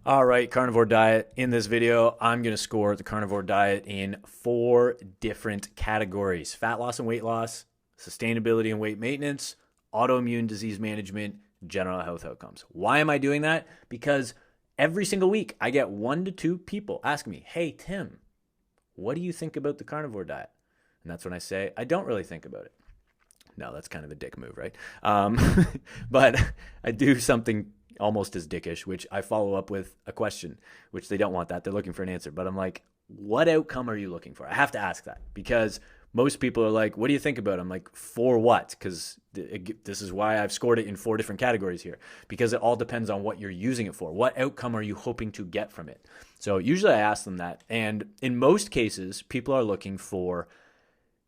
All right, carnivore diet. In this video, I'm going to score the carnivore diet in 4 different categories: fat loss and weight loss, sustainability and weight maintenance, autoimmune disease management, general health outcomes. Why am I doing that? Because every single week I get 1 to 2 people asking me, "Hey, Tim, what do you think about the carnivore diet?" And that's when I say, I don't really think about it. No, that's kind of a dick move, right? But I do something almost as dickish, which I follow up with a question, which they don't want that. They're looking for an answer. But I'm like, what outcome are you looking for? I have to ask that because most people are like, what do you think about it? I'm like, for what? Because this is why I've scored it in 4 different categories here, because it all depends on what you're using it for. What outcome are you hoping to get from it? So usually I ask them that. And in most cases, people are looking for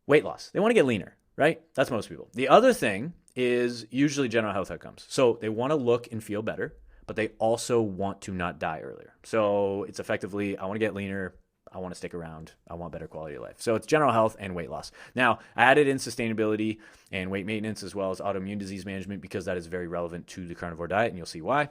weight loss. They want to get leaner, right? That's most people. The other thing is usually general health outcomes. So they want to look and feel better, but they also want to not die earlier. So it's effectively, I want to get leaner, I want to stick around, I want better quality of life. So it's general health and weight loss. Now, I added in sustainability and weight maintenance as well as autoimmune disease management because that is very relevant to the carnivore diet, and you'll see why.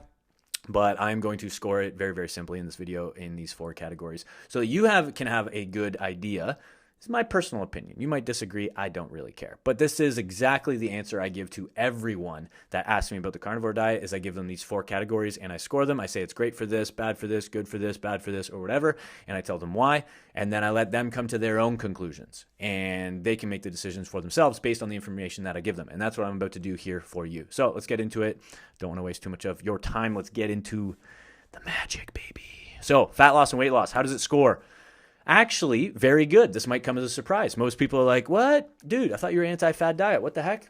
But I'm going to score it very, very simply in this video in these 4 categories so that you can have a good idea. It's my personal opinion. You might disagree. I don't really care. But this is exactly the answer I give to everyone that asks me about the carnivore diet. Is I give them these 4 categories and I score them. I say it's great for this, bad for this, good for this, bad for this, or whatever. And I tell them why. And then I let them come to their own conclusions. And they can make the decisions for themselves based on the information that I give them. And that's what I'm about to do here for you. So let's get into it. Don't want to waste too much of your time. Let's get into the magic, baby. So fat loss and weight loss. How does it score? Actually, very good. This might come as a surprise. Most people are like, what? Dude, I thought you were anti-fat diet. What the heck?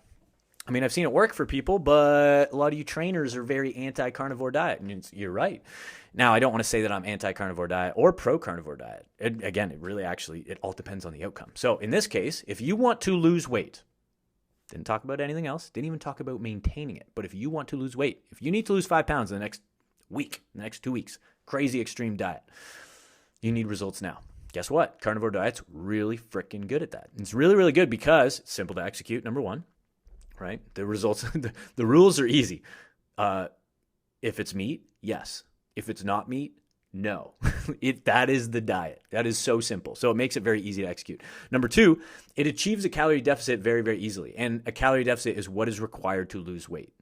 I mean, I've seen it work for people, but a lot of you trainers are very anti-carnivore diet. And you're right. Now, I don't want to say that I'm anti-carnivore diet or pro-carnivore diet. Again, it all depends on the outcome. So in this case, if you want to lose weight, didn't talk about anything else, didn't even talk about maintaining it. But if you want to lose weight, if you need to lose 5 pounds in the next week, the next 2 weeks, crazy extreme diet, you need results now. Guess what? Carnivore diet's really freaking good at that. It's really, really good because it's simple to execute, number one, right? The results, the rules are easy. If it's meat, yes. If it's not meat, no. That is the diet. That is so simple. So it makes it very easy to execute. Number 2, it achieves a calorie deficit very, very easily. And a calorie deficit is what is required to lose weight.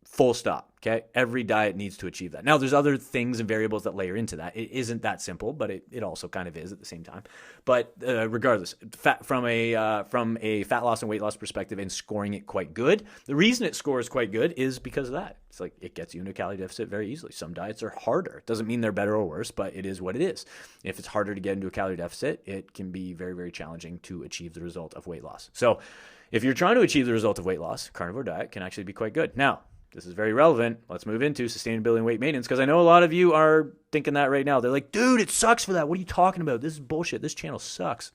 Full stop, okay? Every diet needs to achieve that. Now, there's other things and variables that layer into that. It isn't that simple, but it also kind of is at the same time. But regardless, from a fat loss and weight loss perspective and scoring it quite good, the reason it scores quite good is because of that. It's like it gets you into a calorie deficit very easily. Some diets are harder. It doesn't mean they're better or worse, but it is what it is. If it's harder to get into a calorie deficit, it can be very, very challenging to achieve the result of weight loss. So if you're trying to achieve the result of weight loss, carnivore diet can actually be quite good. Now, this is very relevant. Let's move into sustainability and weight maintenance because I know a lot of you are thinking that right now. They're like, dude, it sucks for that. What are you talking about? This is bullshit. This channel sucks.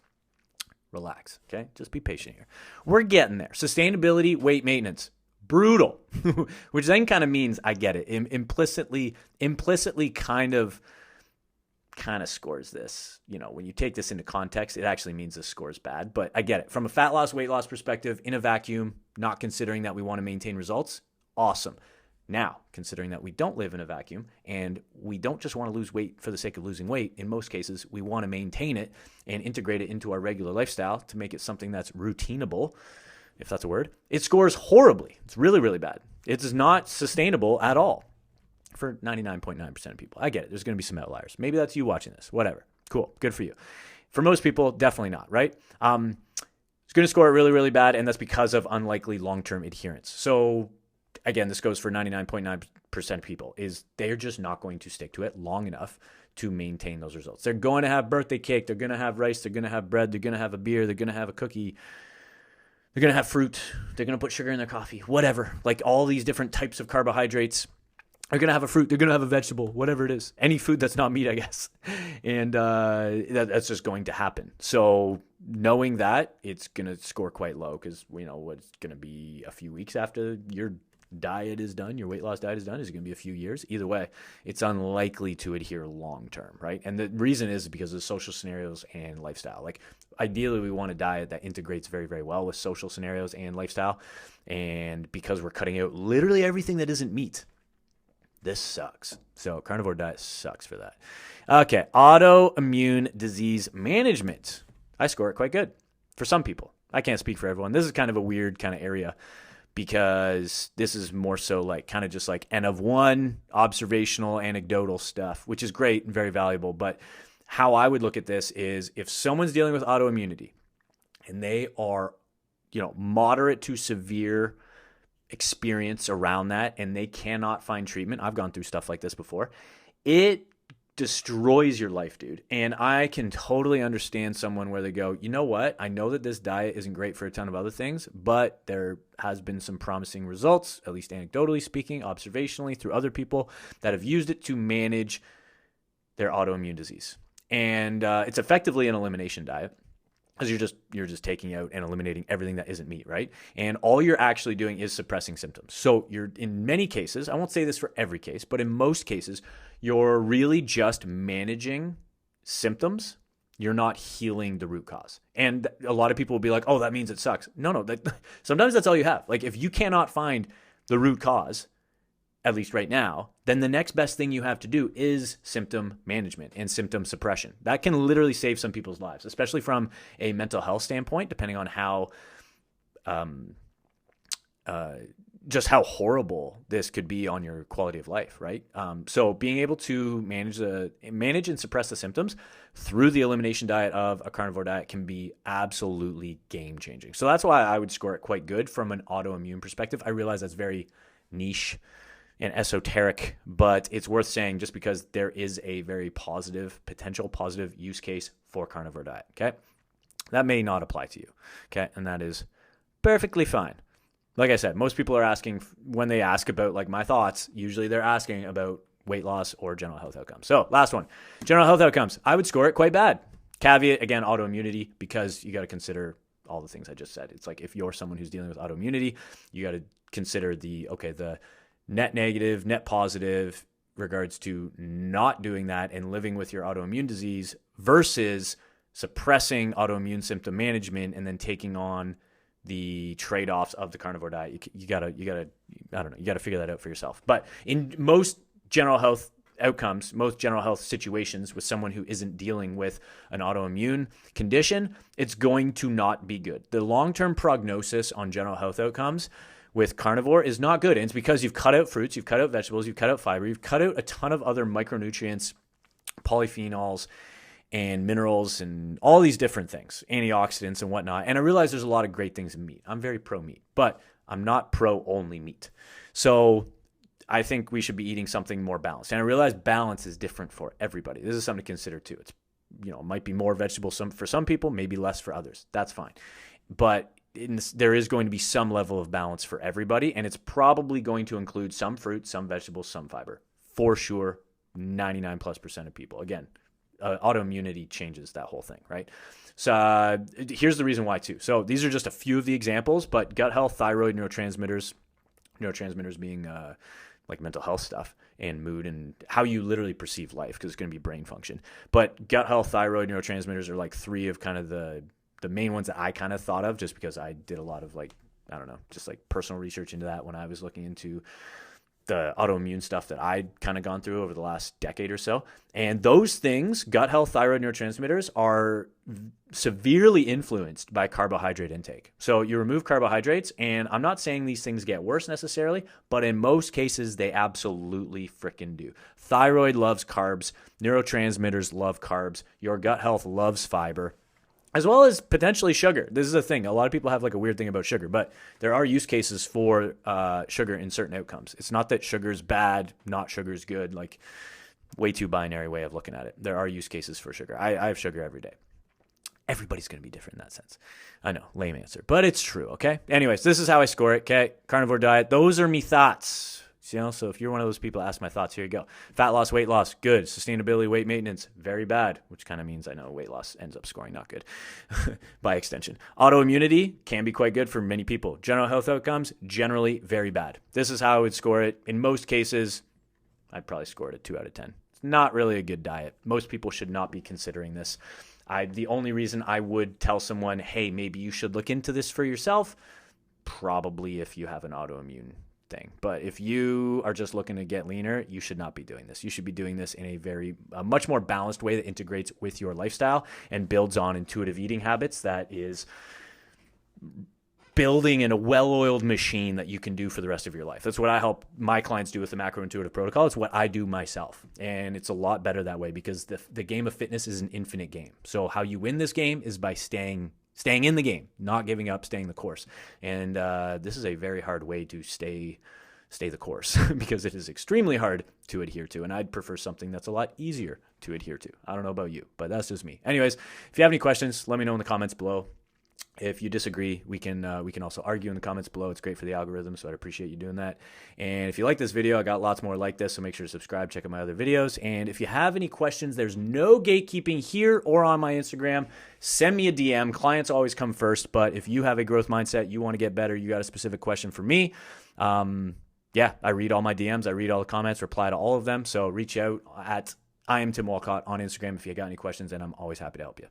Relax, okay? Just be patient here. We're getting there. Sustainability, weight maintenance. Brutal, which then kind of means, I get it, implicitly kind of scores this. You know, when you take this into context, it actually means this scores bad, but I get it. From a fat loss, weight loss perspective, in a vacuum, not considering that we want to maintain results, awesome. Now, considering that we don't live in a vacuum and we don't just want to lose weight for the sake of losing weight, in most cases, we want to maintain it and integrate it into our regular lifestyle to make it something that's routinable, if that's a word. It scores horribly. It's really, really bad. It is not sustainable at all for 99.9% of people. I get it. There's going to be some outliers. Maybe that's you watching this. Whatever. Cool. Good for you. For most people, definitely not, right? It's going to score really, really bad, and that's because of unlikely long-term adherence. So again, this goes for 99.9% of people, is they're just not going to stick to it long enough to maintain those results. They're going to have birthday cake. They're going to have rice. They're going to have bread. They're going to have a beer. They're going to have a cookie. They're going to have fruit. They're going to put sugar in their coffee, whatever. Like all these different types of carbohydrates. They're going to have a fruit. They're going to have a vegetable, whatever it is. Any food that's not meat, I guess. And that's just going to happen. So knowing that, it's going to score quite low because we know what's going to be a few weeks after your diet is done, your weight loss diet is done, is it going to be a few years? Either way, it's unlikely to adhere long term, right? And the reason is because of social scenarios and lifestyle. Like ideally, we want a diet that integrates very, very well with social scenarios and lifestyle. And because we're cutting out literally everything that isn't meat, this sucks. So carnivore diet sucks for that. Okay, autoimmune disease management. I score it quite good for some people. I can't speak for everyone. This is kind of a weird kind of area because this is more so like kind of just like N of one, observational, anecdotal stuff, which is great and very valuable. But how I would look at this is if someone's dealing with autoimmunity and they are, moderate to severe experience around that and they cannot find treatment. I've gone through stuff like this before. It destroys your life, dude. And I can totally understand someone where they go, you know what? I know that this diet isn't great for a ton of other things, but there has been some promising results, at least anecdotally speaking, observationally through other people that have used it to manage their autoimmune disease. And it's effectively an elimination diet. Because you're just taking out and eliminating everything that isn't meat, right? And all you're actually doing is suppressing symptoms. So you're, in many cases, I won't say this for every case, but in most cases, you're really just managing symptoms. You're not healing the root cause. And a lot of people will be like, oh, that means it sucks. No, sometimes that's all you have. Like if you cannot find the root cause, at least right now, then the next best thing you have to do is symptom management and symptom suppression. That can literally save some people's lives, especially from a mental health standpoint, depending on how, just how horrible this could be on your quality of life, right? So being able to manage and suppress the symptoms through the elimination diet of a carnivore diet can be absolutely game changing. So that's why I would score it quite good from an autoimmune perspective. I realize that's very niche and esoteric, but it's worth saying just because there is a very potential positive use case for carnivore diet, okay? That may not apply to you, okay? And that is perfectly fine. Like I said, most people are asking, when they ask about like my thoughts, usually they're asking about weight loss or general health outcomes. So last one, general health outcomes. I would score it quite bad. Caveat, again, autoimmunity, because you got to consider all the things I just said. It's like if you're someone who's dealing with autoimmunity, you got to consider the net negative, net positive regards to not doing that and living with your autoimmune disease versus suppressing autoimmune symptom management and then taking on the trade-offs of the carnivore diet. You gotta figure that out for yourself. But in most general health outcomes, most general health situations with someone who isn't dealing with an autoimmune condition, it's going to not be good. The long-term prognosis on general health outcomes with carnivore is not good. And it's because you've cut out fruits, you've cut out vegetables, you've cut out fiber, you've cut out a ton of other micronutrients, polyphenols, and minerals, and all these different things, antioxidants and whatnot. And I realize there's a lot of great things in meat. I'm very pro meat, but I'm not pro only meat. So I think we should be eating something more balanced. And I realize balance is different for everybody. This is something to consider too. It's, it might be more vegetables for some people, maybe less for others. That's fine. But there is going to be some level of balance for everybody, and it's probably going to include some fruit, some vegetables, some fiber. For sure, 99+% of people. Again, autoimmunity changes that whole thing, right? So here's the reason why too. So these are just a few of the examples, but gut health, thyroid, neurotransmitters being like mental health stuff and mood and how you literally perceive life, because it's going to be brain function. But gut health, thyroid, neurotransmitters are like three of kind of the main ones that I kind of thought of, just because I did a lot of just like personal research into that when I was looking into the autoimmune stuff that I'd kind of gone through over the last decade or so. And those things, gut health, thyroid, neurotransmitters, are severely influenced by carbohydrate intake. So you remove carbohydrates, and I'm not saying these things get worse necessarily, but in most cases, they absolutely freaking do. Thyroid loves carbs. Neurotransmitters love carbs. Your gut health loves fiber, as well as potentially sugar. This is a thing. A lot of people have like a weird thing about sugar, but there are use cases for sugar in certain outcomes. It's not that sugar's bad, not sugar's good, like way too binary way of looking at it. There are use cases for sugar. I have sugar every day. Everybody's going to be different in that sense. I know, lame answer, but it's true, okay? Anyways, this is how I score it, okay? Carnivore diet. Those are me thoughts. So if you're one of those people, ask my thoughts. Here you go. Fat loss, weight loss, good. Sustainability, weight maintenance, very bad, which kind of means I know weight loss ends up scoring not good by extension. Autoimmunity can be quite good for many people. General health outcomes, generally very bad. This is how I would score it. In most cases, I'd probably score it a 2 out of 10. It's not really a good diet. Most people should not be considering this. The only reason I would tell someone, hey, maybe you should look into this for yourself, probably if you have an autoimmune thing. But if you are just looking to get leaner, you should not be doing this. You should be doing this in a much more balanced way that integrates with your lifestyle and builds on intuitive eating habits that is building in a well-oiled machine that you can do for the rest of your life. That's what I help my clients do with the MacroIntuitive Protocol. It's what I do myself. And it's a lot better that way because the game of fitness is an infinite game. So how you win this game is by staying in the game, not giving up, staying the course. And this is a very hard way to stay the course because it is extremely hard to adhere to. And I'd prefer something that's a lot easier to adhere to. I don't know about you, but that's just me. Anyways, if you have any questions, let me know in the comments below. If you disagree, we can also argue in the comments below. It's great for the algorithm, so I'd appreciate you doing that. And if you like this video, I got lots more like this, so make sure to subscribe, check out my other videos. And if you have any questions, there's no gatekeeping here or on my Instagram. Send me a DM. Clients always come first, but if you have a growth mindset, you want to get better, you got a specific question for me, yeah, I read all my DMs. I read all the comments, reply to all of them. So reach out at I am Tim Walcott on Instagram if you got any questions, and I'm always happy to help you.